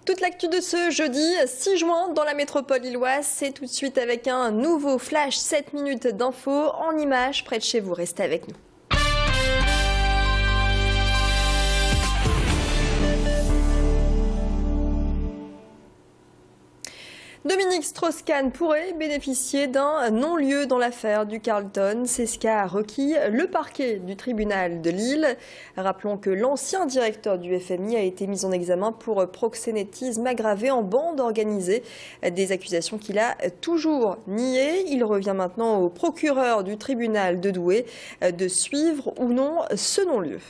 Toute l'actu de ce jeudi 6 juin dans la métropole lilloise, c'est tout de suite avec un nouveau flash 7 minutes d'infos en images près de chez vous. Restez avec nous. Dominique Strauss-Kahn pourrait bénéficier d'un non-lieu dans l'affaire du Carlton. C'est ce qu'a requis le parquet du tribunal de Lille. Rappelons que l'ancien directeur du FMI a été mis en examen pour proxénétisme aggravé en bande organisée. Des accusations qu'il a toujours niées. Il revient maintenant au procureur du tribunal de Douai de suivre ou non ce non-lieu.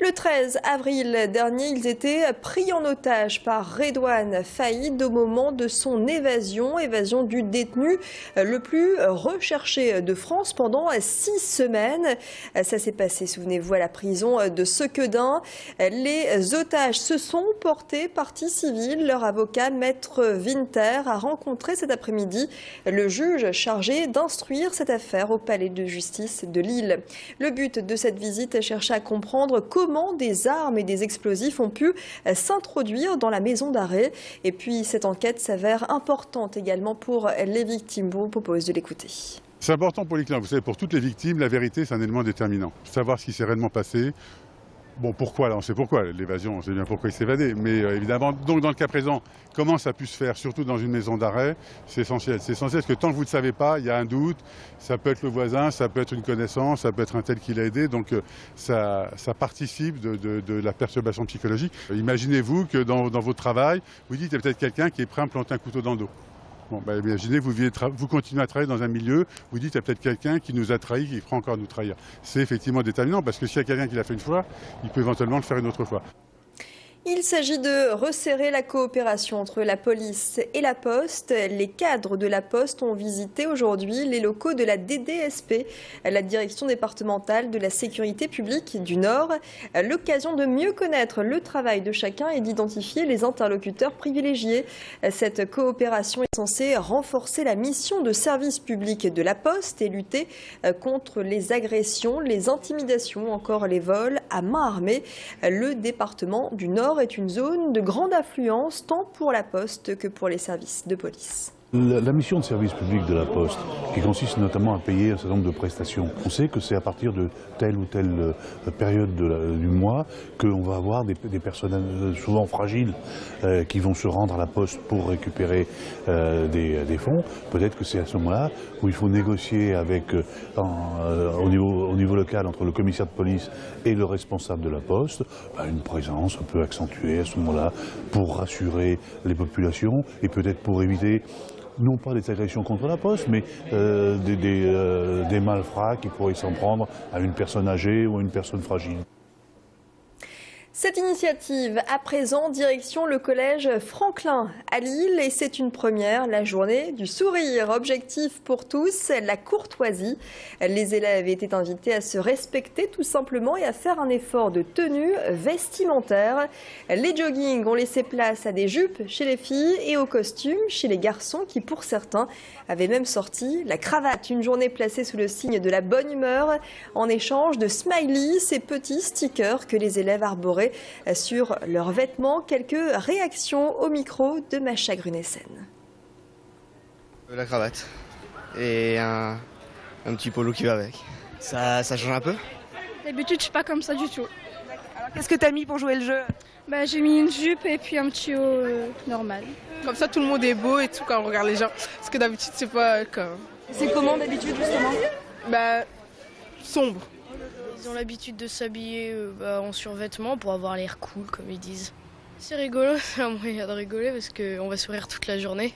Le 13 avril dernier, ils étaient pris en otage par Redouane Faïd au moment de son évasion du détenu le plus recherché de France pendant 6 semaines. Ça s'est passé, souvenez-vous, à la prison de Sequedin. Les otages se sont portés partie civile. Leur avocat, Maître Winter, a rencontré cet après-midi le juge chargé d'instruire cette affaire au palais de justice de Lille. Le but de cette visite est chercher à comprendre comment des armes et des explosifs ont pu s'introduire dans la maison d'arrêt. Et puis cette enquête s'avère importante également pour les victimes. Je vous propose de l'écouter. C'est important pour les clients. Vous savez, pour toutes les victimes, la vérité, c'est un élément déterminant. Savoir ce qui s'est réellement passé. Bon, pourquoi, là, on sait pourquoi, l'évasion, on sait bien pourquoi il s'est évadé. Mais évidemment, donc dans le cas présent, comment ça a pu se faire, surtout dans une maison d'arrêt, c'est essentiel. C'est essentiel parce que tant que vous ne savez pas, il y a un doute, ça peut être le voisin, ça peut être une connaissance, ça peut être un tel qui l'a aidé. Donc ça participe de la perturbation psychologique. Imaginez-vous que dans votre travail, vous dites qu'il y a peut-être quelqu'un qui est prêt à me planter un couteau dans le dos. Bon, imaginez, vous continuez à travailler dans un milieu, vous dites qu'il y a peut-être quelqu'un qui nous a trahis, qui fera encore nous trahir. C'est effectivement déterminant parce que s'il y a quelqu'un qui l'a fait une fois, il peut éventuellement le faire une autre fois. Il s'agit de resserrer la coopération entre la police et la Poste. Les cadres de la Poste ont visité aujourd'hui les locaux de la DDSP, la Direction départementale de la sécurité publique du Nord. L'occasion de mieux connaître le travail de chacun et d'identifier les interlocuteurs privilégiés. Cette coopération est censée renforcer la mission de service public de la Poste et lutter contre les agressions, les intimidations, encore les vols à main armée. Le département du Nord est une zone de grande affluence tant pour la Poste que pour les services de police. La mission de service public de la Poste, qui consiste notamment à payer un certain nombre de prestations, on sait que c'est à partir de telle ou telle période du mois qu'on va avoir des personnes souvent fragiles qui vont se rendre à la Poste pour récupérer des fonds. Peut-être que c'est à ce moment-là où il faut négocier avec, au niveau local entre le commissaire de police et le responsable de la Poste, une présence un peu accentuée à ce moment-là pour rassurer les populations et peut-être pour éviter non pas des agressions contre la Poste, mais des malfrats qui pourraient s'en prendre à une personne âgée ou à une personne fragile. Cette initiative, à présent, direction le collège Franklin à Lille, et c'est une première, la journée du sourire. Objectif pour tous, la courtoisie. Les élèves étaient invités à se respecter tout simplement et à faire un effort de tenue vestimentaire. Les joggings ont laissé place à des jupes chez les filles et aux costumes chez les garçons qui, pour certains, avaient même sorti la cravate. Une journée placée sous le signe de la bonne humeur en échange de smileys, ces petits stickers que les élèves arboraient sur leurs vêtements. Quelques réactions au micro de Macha Grunessen. La cravate et un petit polo qui va avec. Ça change un peu. D'habitude, je suis pas comme ça du tout. Alors qu'est-ce que tu as mis pour jouer le jeu? J'ai mis une jupe et puis un petit haut normal. Comme ça, tout le monde est beau et tout quand on regarde les gens. Parce que d'habitude, c'est pas comme... C'est comment d'habitude, justement? Sombre. Ils ont l'habitude de s'habiller en survêtement pour avoir l'air cool, comme ils disent. C'est rigolo, c'est un moyen de rigoler parce qu'on va sourire toute la journée.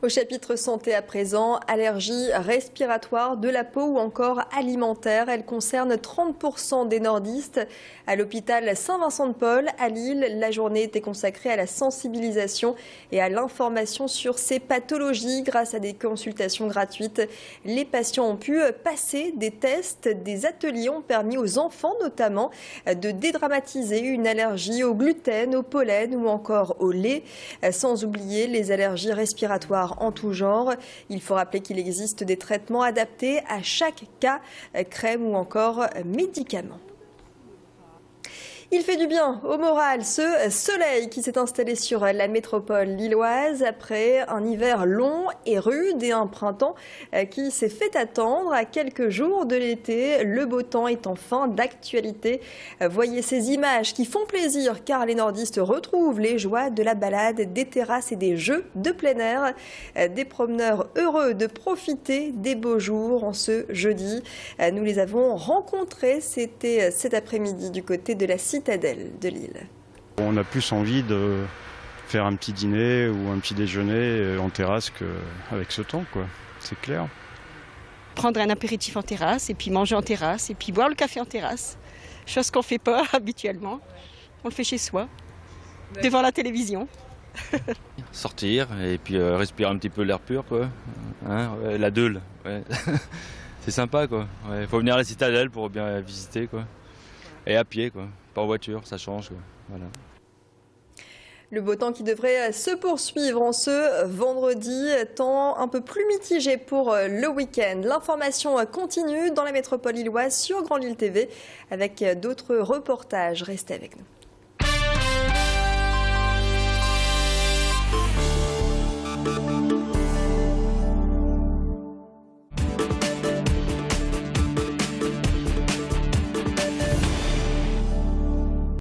Au chapitre santé à présent, allergies respiratoires, de la peau ou encore alimentaire. Elle concerne 30% des nordistes. À l'hôpital Saint-Vincent-de-Paul, à Lille, la journée était consacrée à la sensibilisation et à l'information sur ces pathologies. Grâce à des consultations gratuites, les patients ont pu passer des tests. Des ateliers ont permis aux enfants notamment de dédramatiser une allergie au gluten, au pollen ou encore au lait. Sans oublier les allergies respiratoires en tout genre. Il faut rappeler qu'il existe des traitements adaptés à chaque cas, crème ou encore médicaments. Il fait du bien au moral, ce soleil qui s'est installé sur la métropole lilloise après un hiver long et rude et un printemps qui s'est fait attendre. À quelques jours de l'été, le beau temps est enfin d'actualité. Voyez ces images qui font plaisir car les nordistes retrouvent les joies de la balade, des terrasses et des jeux de plein air. Des promeneurs heureux de profiter des beaux jours en ce jeudi. Nous les avons rencontrés, c'était cet après-midi du côté de la citadelle de Lille. On a plus envie de faire un petit dîner ou un petit déjeuner en terrasse qu'avec ce temps, quoi. C'est clair. Prendre un apéritif en terrasse et puis manger en terrasse et puis boire le café en terrasse. Chose qu'on ne fait pas habituellement. On le fait chez soi, devant la télévision. Sortir et puis respirer un petit peu l'air pur, quoi. Hein, ouais, la Deule, ouais. C'est sympa, quoi. Ouais, faut venir à la citadelle pour bien visiter, quoi. Et à pied, quoi. Pas en voiture, ça change, quoi. Voilà. Le beau temps qui devrait se poursuivre en ce vendredi, temps un peu plus mitigé pour le week-end. L'information continue dans la métropole lilloise sur Grand Lille TV avec d'autres reportages. Restez avec nous.